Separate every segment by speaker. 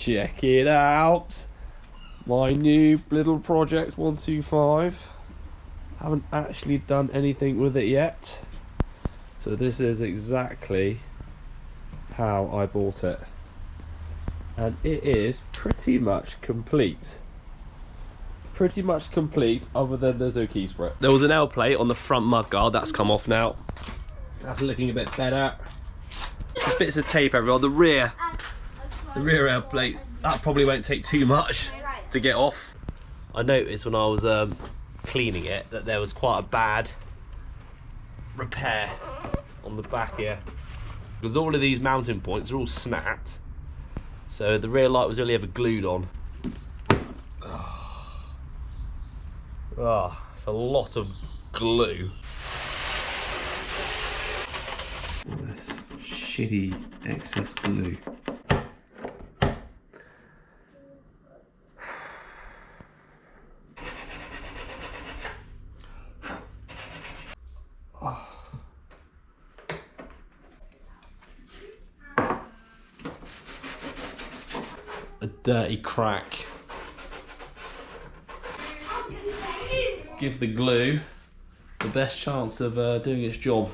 Speaker 1: Check it out. My new little project 125. Haven't actually done anything with it yet. So this is exactly how I bought it. And it is pretty much complete. Pretty much complete, other than there's no keys for it. There was an L plate on the front mudguard, that's come off now. That's looking a bit better. Some bits of tape everywhere. The rear L plate, that probably won't take too much to get off. I noticed when I was cleaning it that there was quite a bad repair on the back here, because all of these mounting points are all snapped, so the rear light was only ever glued on. Oh, it's a lot of glue. All this shitty excess glue. A dirty crack. Give the glue the best chance of doing its job.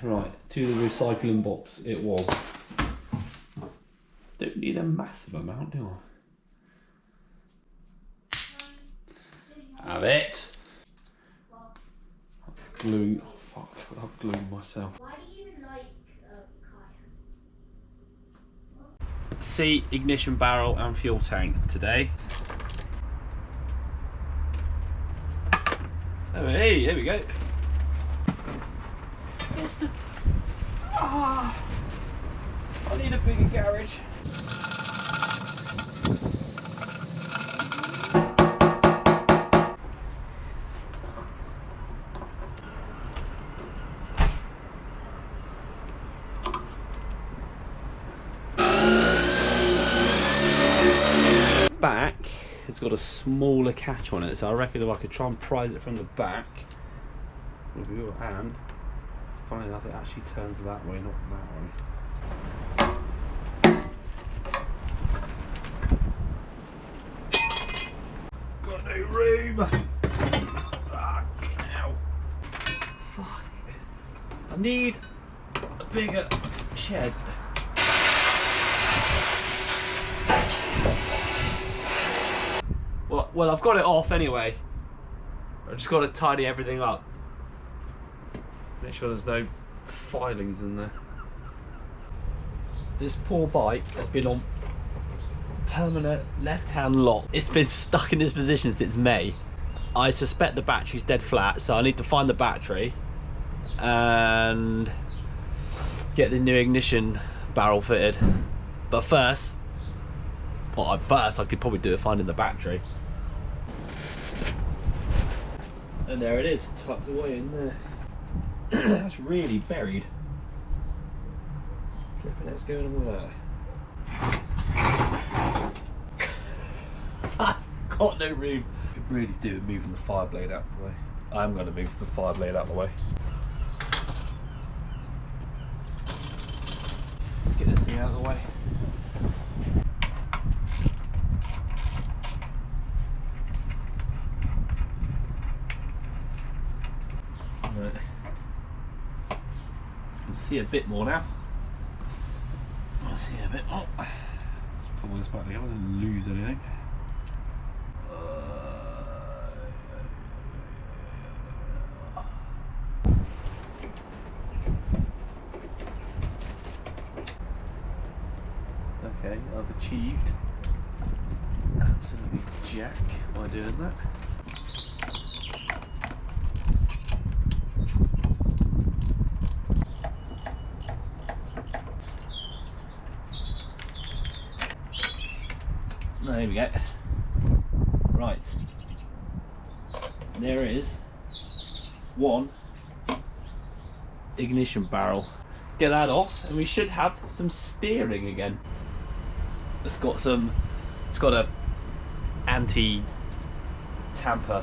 Speaker 1: Right, to the recycling box it was. Don't need a massive amount, do I? Have it. I'm gluing. Oh fuck! I'm gluing myself.
Speaker 2: Why do you even like
Speaker 1: Seat, ignition barrel, and fuel tank today. Oh, hey, here we go. It's the. Ah, I need a bigger garage. Back, it's got a smaller catch on it, so I reckon if I could try and prise it from the back with your hand, funny enough it actually turns that way, not that way. Got no room. Ow. Fuck. I need a bigger shed. Well, I've got it off anyway. I've just got to tidy everything up. Make sure there's no filings in there. This poor bike has been on permanent left-hand lock. It's been stuck in this position since May. I suspect the battery's dead flat, so I need to find the battery and get the new ignition barrel fitted. But first, I could probably do it finding the battery. And there it is, tucked away in there. That's really buried. Flipping heck's going on with that? Got no room. Could really do with moving the fire blade out of the way. I'm going to move the fire blade out of the way. Get this thing out of the way. Right. You can see a bit more now. I see a bit more. Let's pull this back together, I didn't lose anything. Okay, I've achieved absolutely jack by doing that. There we go. Right. There is one ignition barrel. Get that off and we should have some steering again. It's got a anti-tamper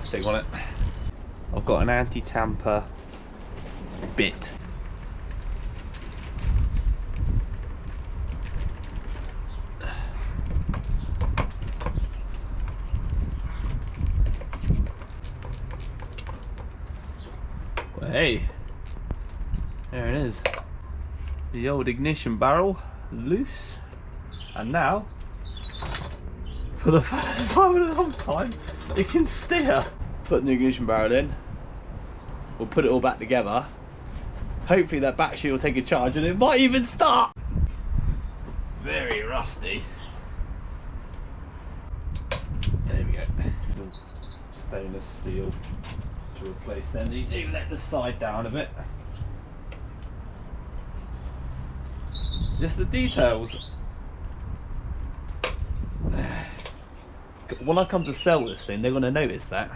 Speaker 1: thing on it. I've got an anti-tamper bit. Hey, there it is. The old ignition barrel loose, and now, for the first time in a long time, it can steer. Put the ignition barrel in. We'll put it all back together. Hopefully that battery will take a charge and it might even start. Very rusty. There we go. Stainless steel to replace then. You do let the side down a bit. Just the details. When I come to sell this thing, they're going to notice that.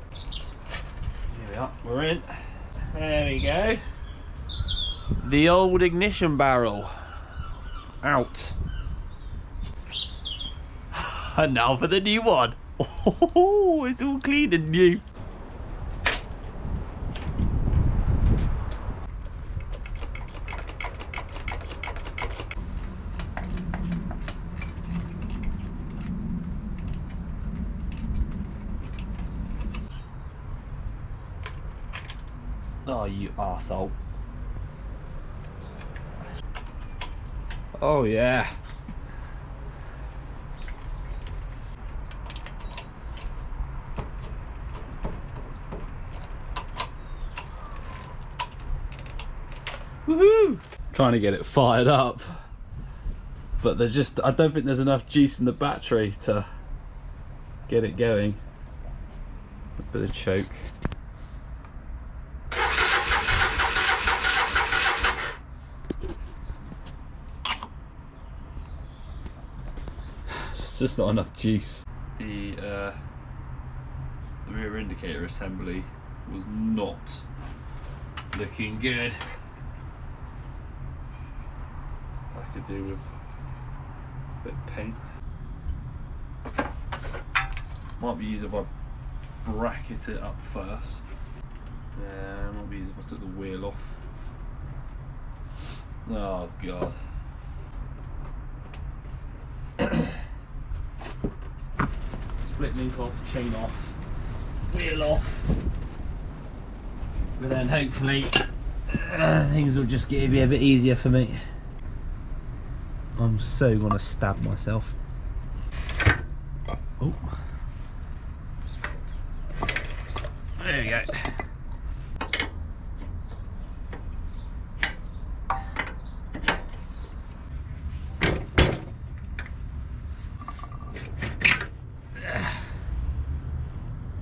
Speaker 1: Here we are, we're in. There we go. The old ignition barrel out. And now for the new one. Oh, it's all clean and new. Oh, you arsehole. Oh, yeah. Woohoo! Trying to get it fired up, but there's just, I don't think there's enough juice in the battery to get it going. A bit of choke. It's just not enough juice. The rear indicator assembly was not looking good. I could do with a bit of paint. Might be easier if I bracket it up first. Yeah, might be easier if I took the wheel off. Oh god. Split link off, chain off, wheel off. But then hopefully things will just get to be a bit easier for me. I'm so gonna stab myself. Oh. There we go.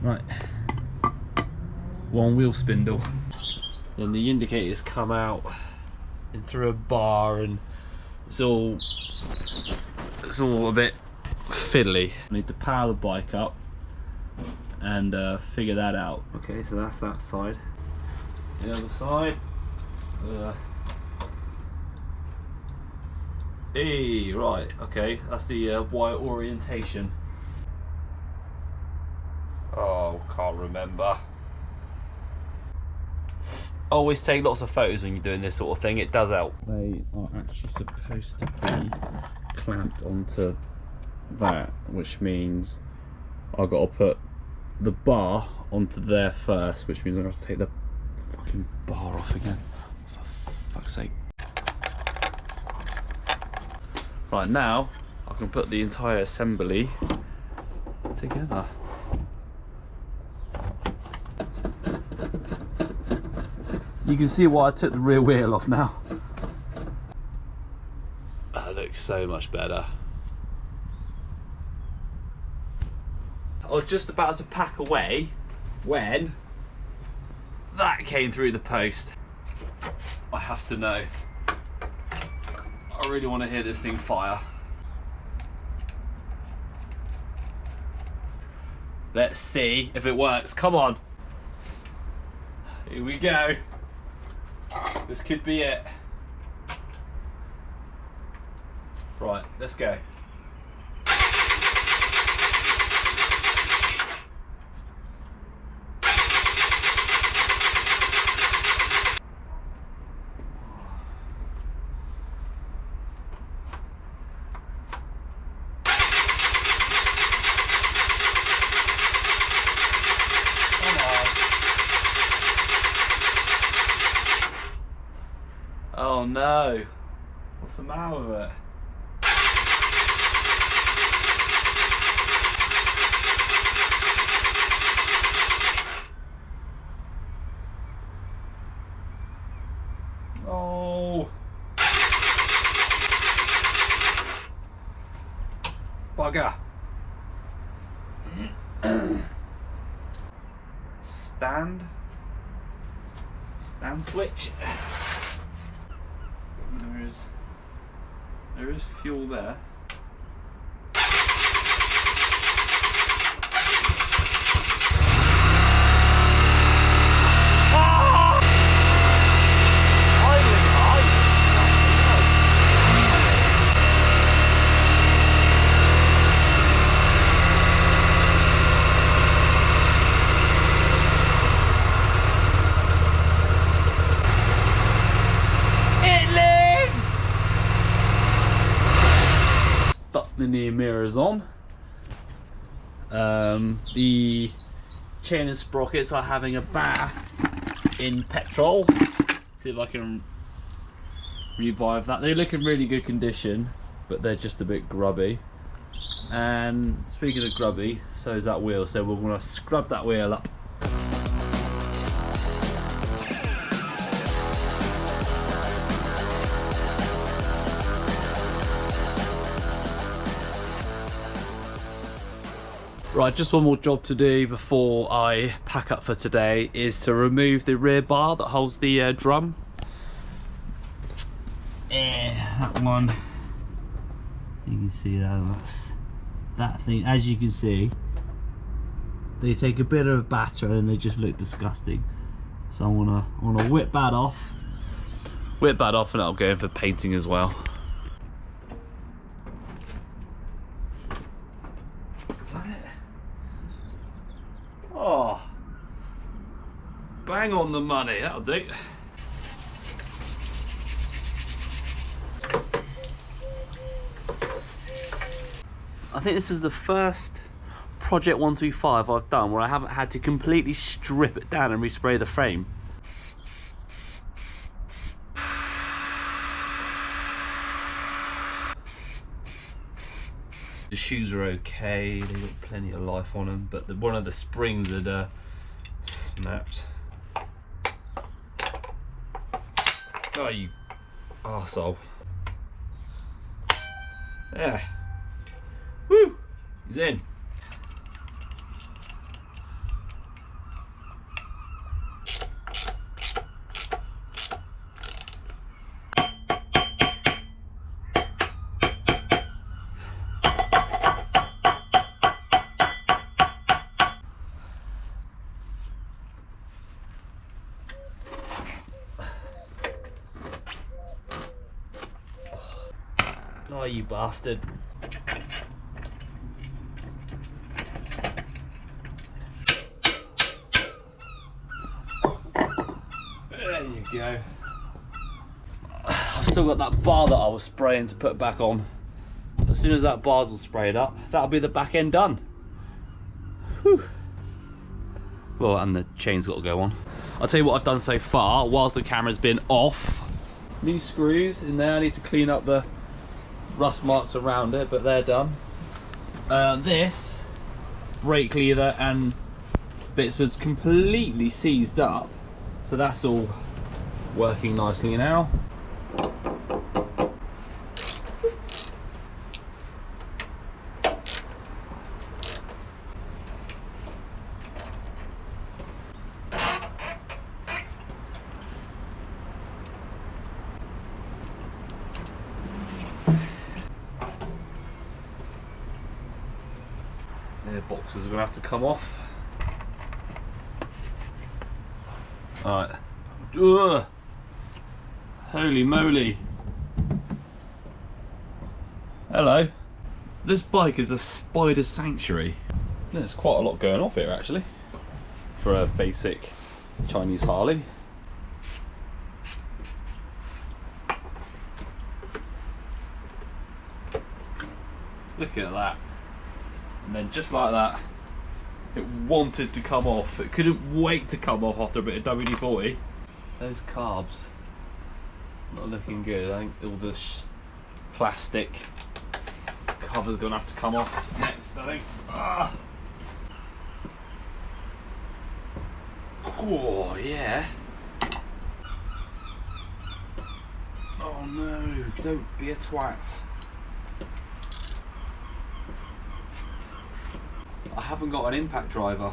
Speaker 1: Right. One wheel spindle. Then the indicators come out in through a bar and it's all a bit fiddly. I need to power the bike up and figure that out. Okay, so that's that side. The other side. Hey, right, okay, that's the wire orientation. Oh, can't remember. Always take lots of photos when you're doing this sort of thing, it does help. They are actually supposed to be clamped onto that, which means I've got to put the bar onto there first, which means I'm going to have to take the fucking bar off again. For fuck's sake. Right, now I can put the entire assembly together. You can see why I took the rear wheel off now. That looks so much better. I was just about to pack away when that came through the post. I have to know. I really want to hear this thing fire. Let's see if it works. Come on. Here we go. This could be it. Right, let's go. Hello. What's the matter with it? Oh. Bugger. Stand switch. There is fuel there. The near mirrors on. The chain and sprockets are having a bath in petrol. See if I can revive that. They look in really good condition, but they're just a bit grubby. And speaking of grubby, so is that wheel. So we're going to scrub that wheel up. Right, just one more job to do before I pack up for today is to remove the rear bar that holds the drum. That one. You can see that thing. As you can see, they take a bit of batter and they just look disgusting. So I wanna whip that off. Whip that off, and that'll go in for painting as well. Oh, bang on the money, that'll do. I think this is the first Project 125 I've done where I haven't had to completely strip it down and respray the frame. The shoes are okay, they've got plenty of life on them, but one of the springs had snapped. Oh, you arsehole. There. Woo! He's in. Oh, you bastard. There you go. I've still got that bar that I was spraying to put back on. As soon as that bar's all sprayed up, that'll be the back end done. Whew. Well, and the chain's got to go on. I'll tell you what I've done so far whilst the camera's been off. These screws in there, I need to clean up the rust marks around it, but they're done. This brake lever and bits was completely seized up, so that's all working nicely now. Airboxes are gonna have to come off. Alright. Ugh. Holy moly. Hello. This bike is a spider sanctuary. There's quite a lot going off here actually for a basic Chinese Harley. Look at that. And then just like that, it wanted to come off. It couldn't wait to come off after a bit of WD-40. Those carbs Not looking good. I think all this plastic cover's gonna have to come off next, I think. Ah. Oh yeah. Oh no, don't be a twat. I haven't got an impact driver.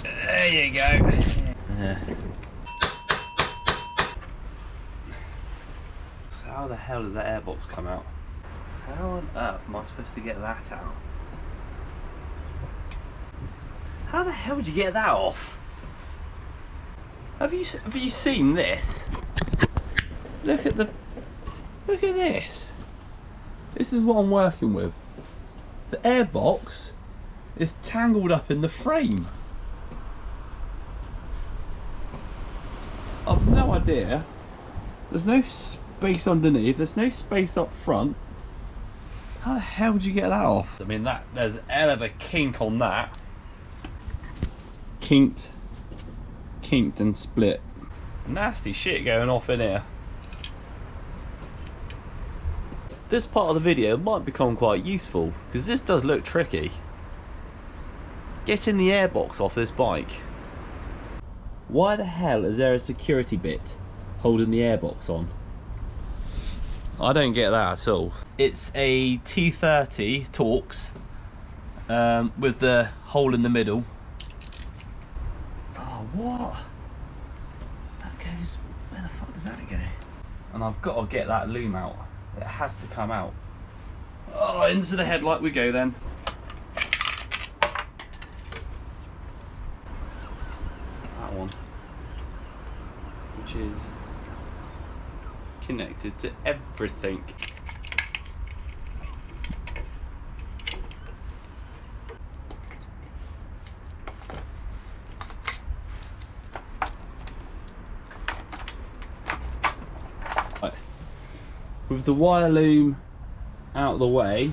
Speaker 1: There you go. Yeah. So how the hell does that airbox come out? How on earth am I supposed to get that out? How the hell did you get that off? Have you seen this? Look at this. This is what I'm working with. The airbox is tangled up in the frame. I've no idea. There's no space underneath. There's no space up front. How the hell did you get that off? I mean, there's a hell of a kink on that. Kinked and split. Nasty shit going off in here. This part of the video might become quite useful because this does look tricky. Getting the airbox off this bike. Why the hell is there a security bit holding the airbox on? I don't get that at all. It's a T30 Torx with the hole in the middle. What? That goes... where the fuck does that go? And I've got to get that loom out. It has to come out. Oh, into the headlight we go then. That one. Which is connected to everything. With the wire loom out of the way,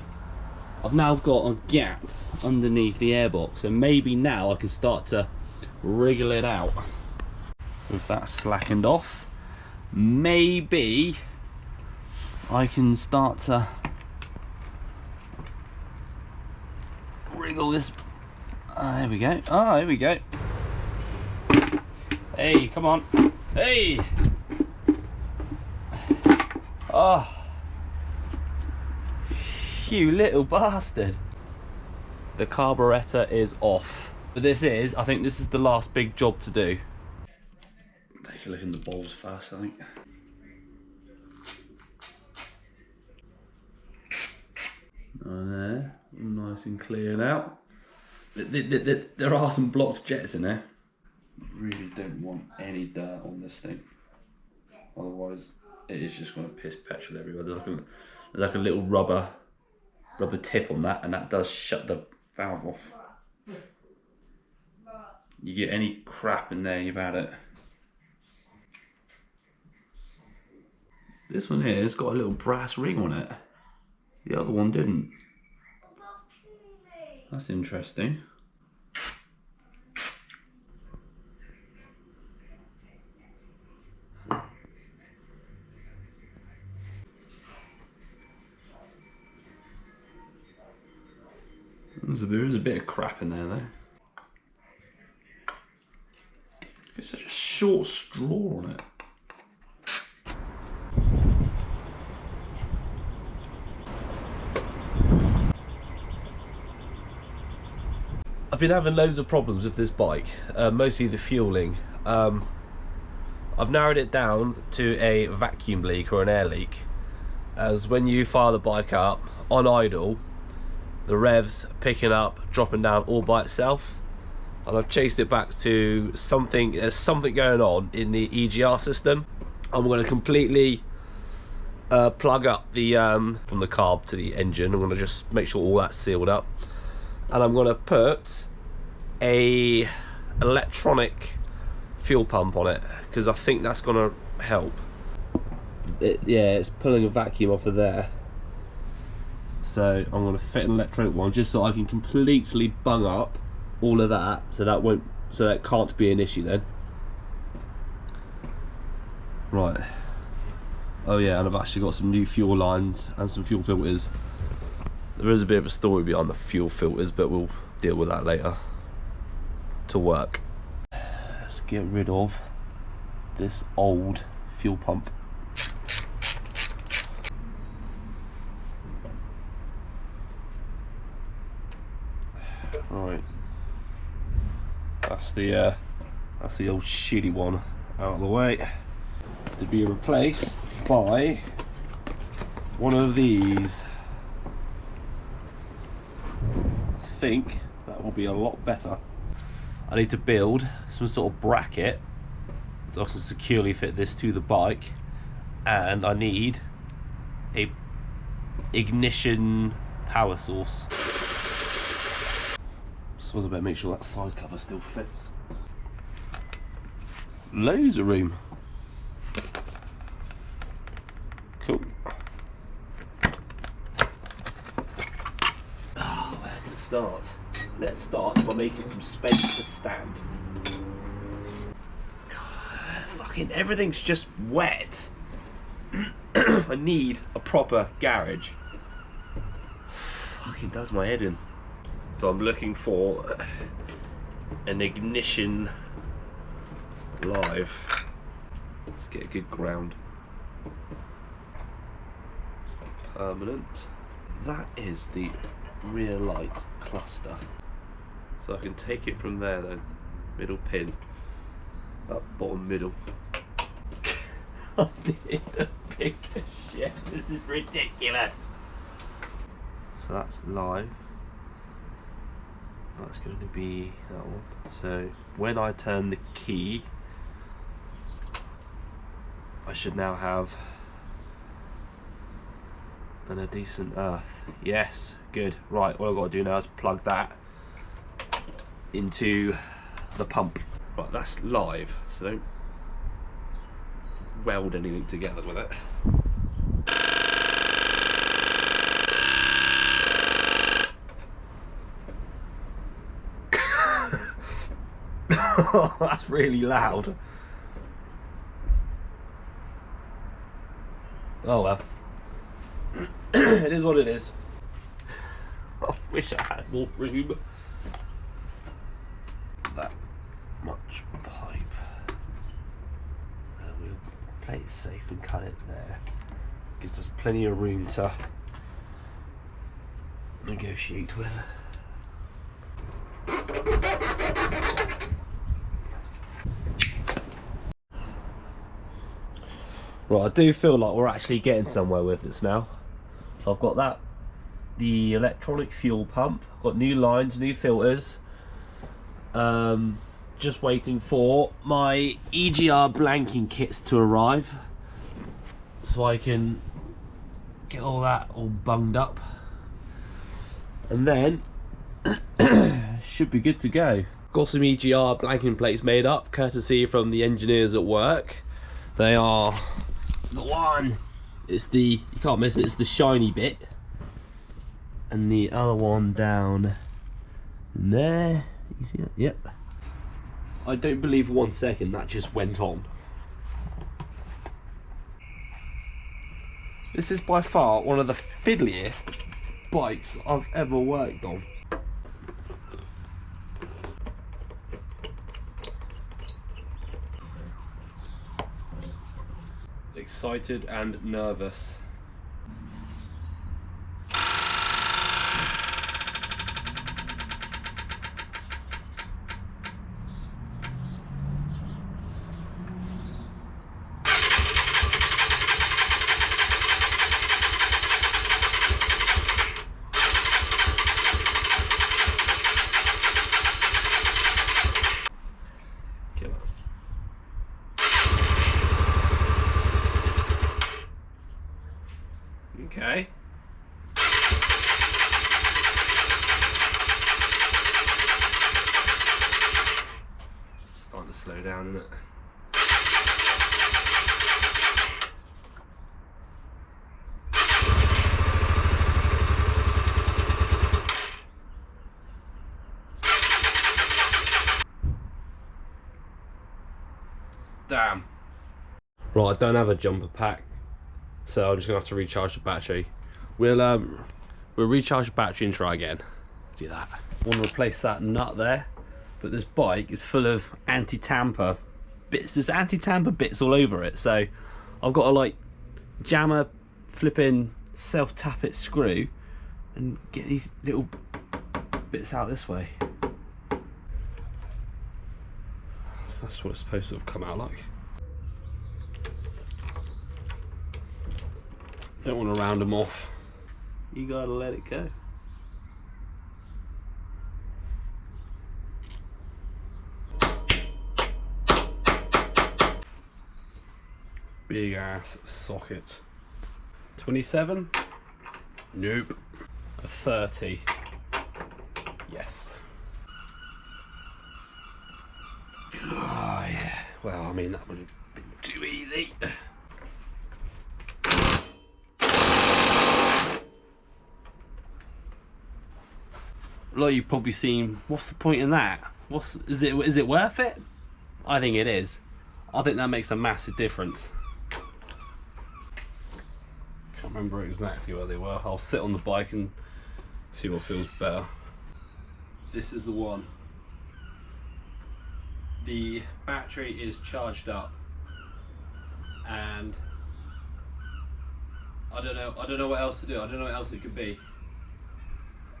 Speaker 1: I've now got a gap underneath the airbox, and maybe now I can start to wriggle it out. With that slackened off, maybe I can start to wriggle this. There we go. Oh, there we go. Hey, come on. Hey! Oh, you little bastard. The carburetor is off. But I think this is the last big job to do. Take a look in the balls first, I think. Oh, there, nice and cleared out. There are some blocked jets in there. Really don't want any dirt on this thing. Otherwise, it is just going to piss petrol everywhere. There's like a little rubber tip on that, and that does shut the valve off. You get any crap in there, you've had it. This one here has got a little brass ring on it. The other one didn't. That's interesting. There is a bit of crap in there though. It's such a short straw on it. I've been having loads of problems with this bike, mostly the fueling. I've narrowed it down to a vacuum leak or an air leak, as when you fire the bike up on idle, the revs picking up, dropping down all by itself. And I've chased it back to something. There's something going on in the EGR system. I'm going to completely plug up the from the carb to the engine. I'm going to just make sure all that's sealed up, and I'm going to put a electronic fuel pump on it, because I think that's going to help. Yeah, it's pulling a vacuum off of there. So I'm going to fit an electronic one just so I can completely bung up all of that, so that can't be an issue then. Right. Oh yeah, and I've actually got some new fuel lines and some fuel filters. There is a bit of a story behind the fuel filters, but we'll deal with that later. To work. Let's get rid of this old fuel pump. Right. That's the old shitty one out of the way, to be replaced by one of these. I think that will be a lot better. I need to build some sort of bracket so I can securely fit this to the bike, and I need a ignition power source. So I better make sure that side cover still fits. Loads of room. Cool. Oh, where to start? Let's start by making some space to stand. God, fucking everything's just wet. I need a proper garage. Fucking does my head in. So I'm looking for an ignition live. Let's get a good ground. Permanent. That is the rear light cluster. So I can take it from there then. Middle pin. That bottom middle. I need a bigger shit. This is ridiculous. So that's live. That's going to be that one. So when I turn the key, I should now have a decent earth. Yes, good. Right, what I've got to do now is plug that into the pump. Right, that's live, so don't weld anything together with it. That's really loud. Oh well. It is what it is. I wish I had more room. That much pipe. We'll play it safe and cut it there. Gives us plenty of room to negotiate with. Right, I do feel like we're actually getting somewhere with this now. So I've got that, the electronic fuel pump, I've got new lines, new filters. Just waiting for my EGR blanking kits to arrive so I can get all that all bunged up. And then should be good to go. Got some EGR blanking plates made up, courtesy from the engineers at work. They are the one, it's the, you can't miss it, it's the shiny bit, and the other one down there, you see that? Yep. I don't believe for 1 second that just went on. This is by far one of the fiddliest bikes I've ever worked on. Excited and nervous. Okay. Starting to slow down, isn't it? Damn. Right, I don't have a jumper pack, so I'm just gonna have to recharge the battery. We'll recharge the battery and try again. Do that. I want to replace that nut there, but this bike is full of anti-tamper bits. There's anti-tamper bits all over it, so I've got to like jam a flipping self-tappet screw and get these little bits out this way. So that's what it's supposed to have come out like. Don't want to round them off. You gotta let it go. Big ass socket. 27? Nope. A 30. Yes. Oh yeah. Well, I mean, that would have been too easy. Like you've probably seen, what's the point in that? Is it worth it? I think it is. I think that makes a massive difference. Can't remember exactly where they were. I'll sit on the bike and see what feels better. This is the one. The battery is charged up, and I don't know what else to do. I don't know what else it could be.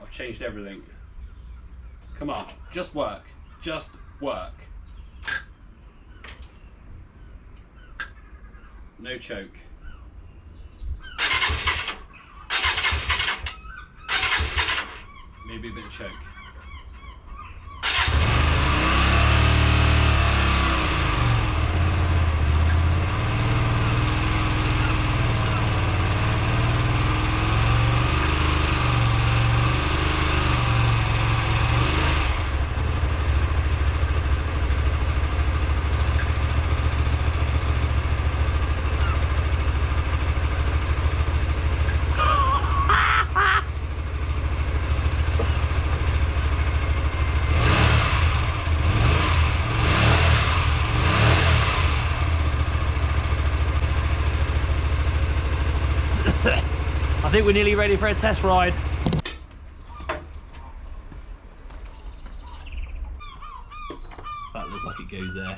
Speaker 1: I've changed everything. Come on, just work. Just work. No choke. Maybe a bit of choke. I think we're nearly ready for a test ride. That looks like it goes there.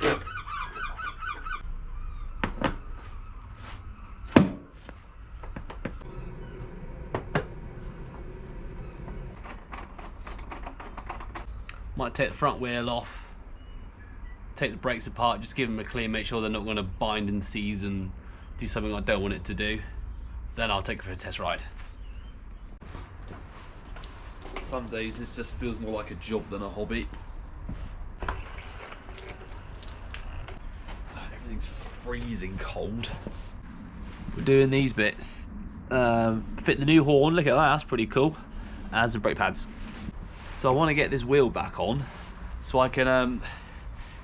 Speaker 1: Might take the front wheel off, take the brakes apart, just give them a clean, make sure they're not going to bind and seize and do something I don't want it to do. Then I'll take it for a test ride. Some days this just feels more like a job than a hobby. Everything's freezing cold. We're doing these bits. Fit the new horn, look at that, that's pretty cool. And some brake pads. So I want to get this wheel back on so I can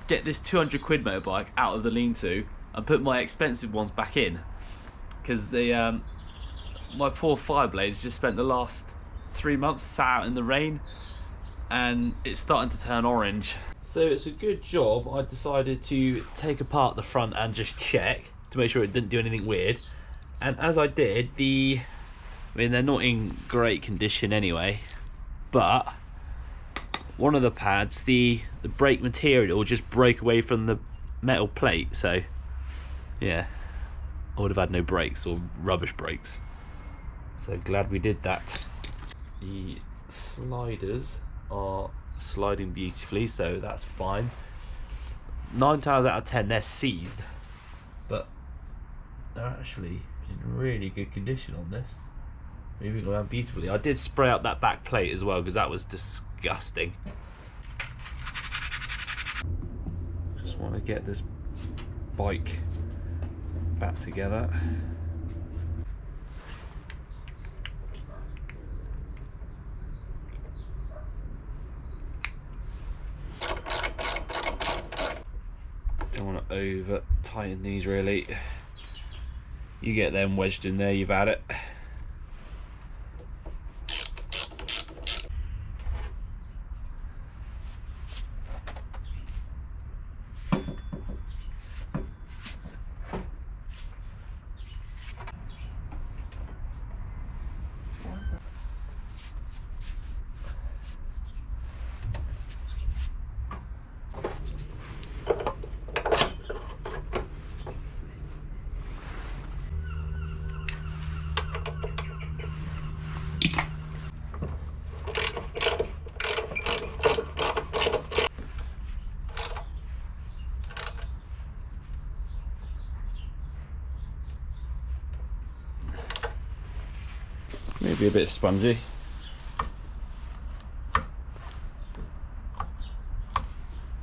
Speaker 1: get this 200 quid motorbike out of the lean-to and put my expensive ones back in. Because the my poor Fireblades just spent the last 3 months sat out in the rain and it's starting to turn orange. So it's a good job I decided to take apart the front and just check to make sure it didn't do anything weird. And as I did, I mean they're not in great condition anyway, but one of the pads, the brake material just broke away from the metal plate, so yeah, I would have had no brakes or rubbish brakes. So glad we did that. The sliders are sliding beautifully, so that's fine. 9 times out of 10 they're seized, but they're actually in really good condition on this. Moving around beautifully. I did spray up that back plate as well because that was disgusting. Just want to get this bike back together. Don't want to over tighten these really. You get them wedged in there, you've had it. Maybe a bit spongy.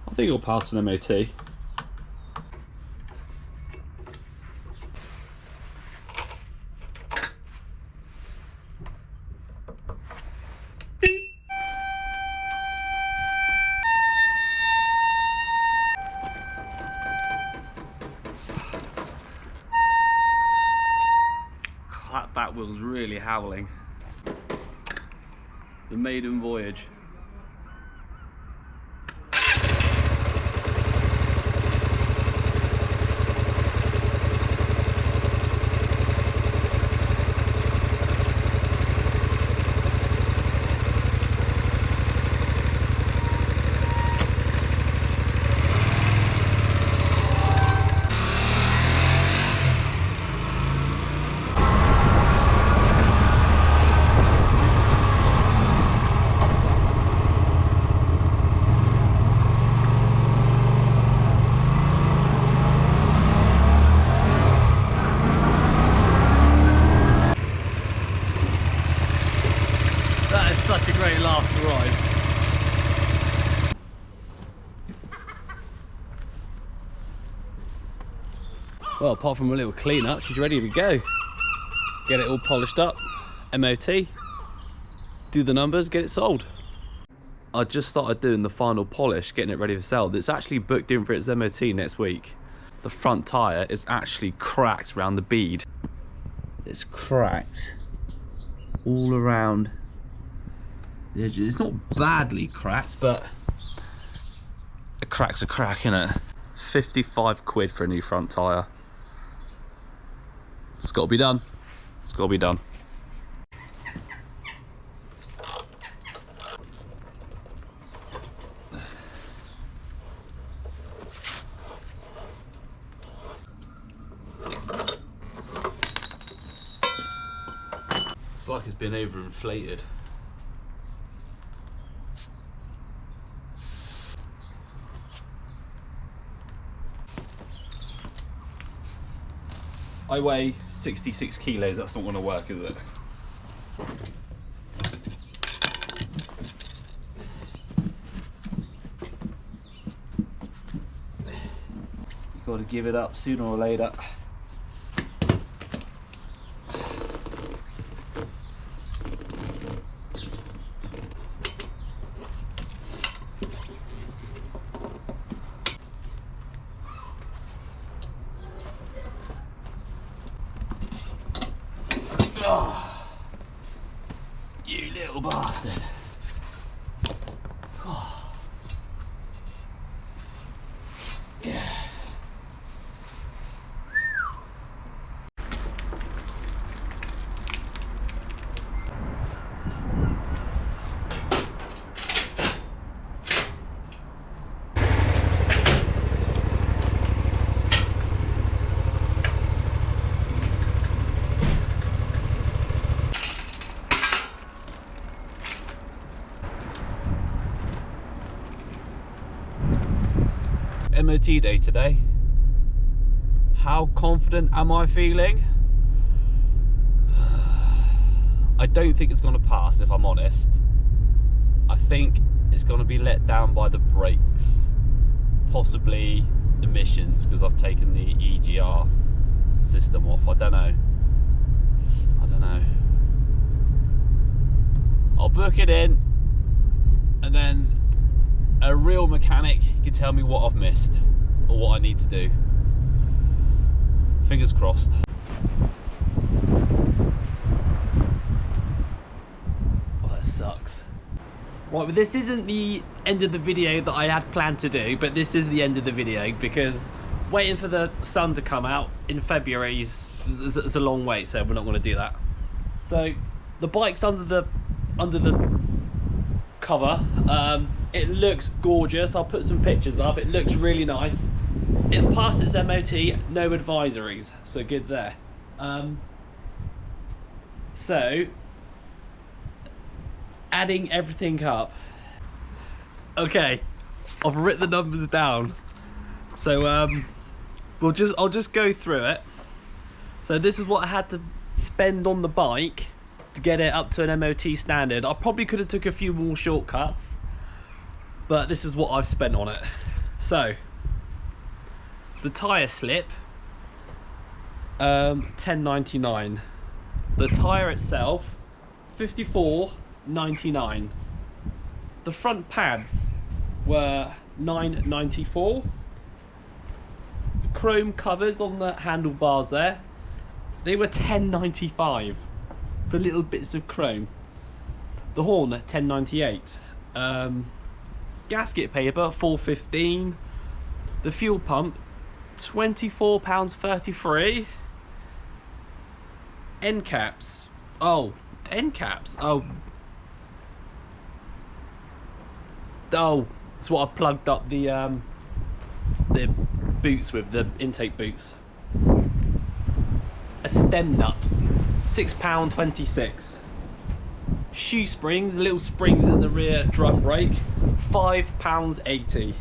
Speaker 1: I think it'll pass an MOT. That back wheel's really howling. The maiden voyage. Such a great laugh to ride. Well, apart from a little clean up, she's ready to go. Get it all polished up, MOT, do the numbers, get it sold. I just started doing the final polish, getting it ready for sale. It's actually booked in for its MOT next week. The front tyre is actually cracked around the bead. It's cracked all around. It's not badly cracked, but a crack's a crack, innit? 55 quid for a new front tyre. It's got to be done. It's got to be done. It's like it's been overinflated. I weigh 66 kilos, that's not going to work, is it? You've got to give it up sooner or later. Oh, you little bastard. Oh. Yeah. MOT day today. How confident am I feeling? I don't think it's going to pass, if I'm honest. I think it's going to be let down by the brakes, possibly emissions, because I've taken the EGR system off. I don't know. I'll book it in, and then a real mechanic can tell me what I've missed or what I need to do. Fingers crossed. Oh, that sucks. Right, but this isn't the end of the video that I had planned to do, but this is the end of the video because waiting for the sun to come out in February is a long wait, so we're not going to do that. So the bike's under the cover. It looks gorgeous. I'll put some pictures up. It looks really nice. It's past its MOT, no advisories, so good there. So adding everything up. Okay, I've written the numbers down. So I'll just go through it. So this is what I had to spend on the bike to get it up to an MOT standard. I probably could have took a few more shortcuts, but this is what I've spent on it. So the tyre slip, $10.99. The tyre itself, $54.99. The front pads were $9.94. Chrome covers on the handlebars there, they were $10.95 for little bits of chrome. The horn at $10.98. Gasket paper $4.15. The fuel pump £24.33. End caps. Oh, end caps. Oh, that's what I plugged up the boots with, the intake boots. A stem nut, £6.26. Shoe springs, little springs in the rear drum brake, £5.80.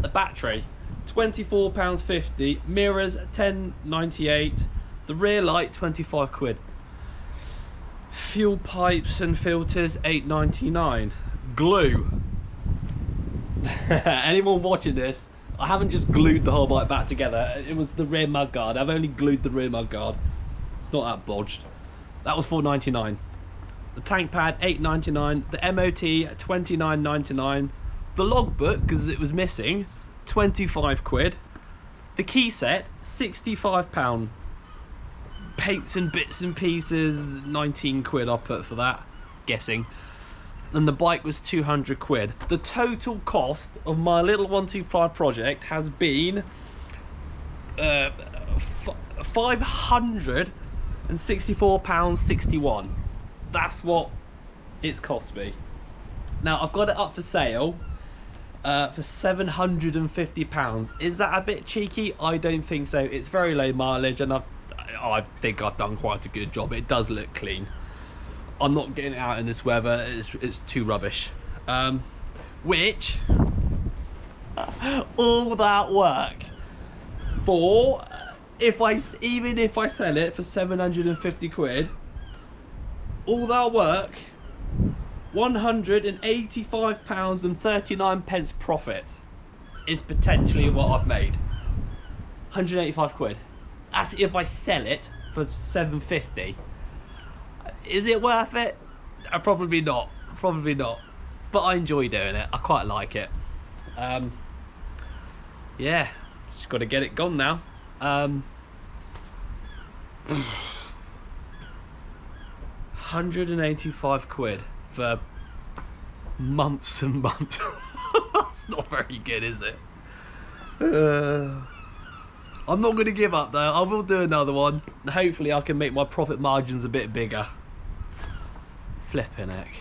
Speaker 1: The battery, £24.50. Mirrors, $10.98. The rear light, 25 quid. Fuel pipes and filters, $8.99. Glue. Anyone watching this, I haven't just glued the whole bike back together. It was the rear mudguard. I've only glued the rear mudguard. It's not that bodged. That was $4.99. The tank pad, $8.99. The MOT, $29.99. The logbook, because it was missing, 25 quid. The key set, £65. Paints and bits and pieces, 19 quid I put for that, guessing. And the bike was 200 quid. The total cost of my little 125 project has been £564.61. That's what it's cost me. Now I've got it up for sale for £750. Is that a bit cheeky? I don't think so. It's very low mileage, and I think I've done quite a good job. It does look clean. I'm not getting it out in this weather. It's too rubbish. Which all that work for, even if I sell it for 750 quid, all that work, £185.39 profit is potentially what I've made. 185 quid. That's if I sell it for 750. Is it worth it? Probably not. Probably not. But I enjoy doing it. I quite like it. Yeah, just got to get it gone now. 185 quid for months and months. That's not very good, is it? I'm not going to give up though. I will do another one. Hopefully I can make my profit margins a bit bigger. Flipping heck.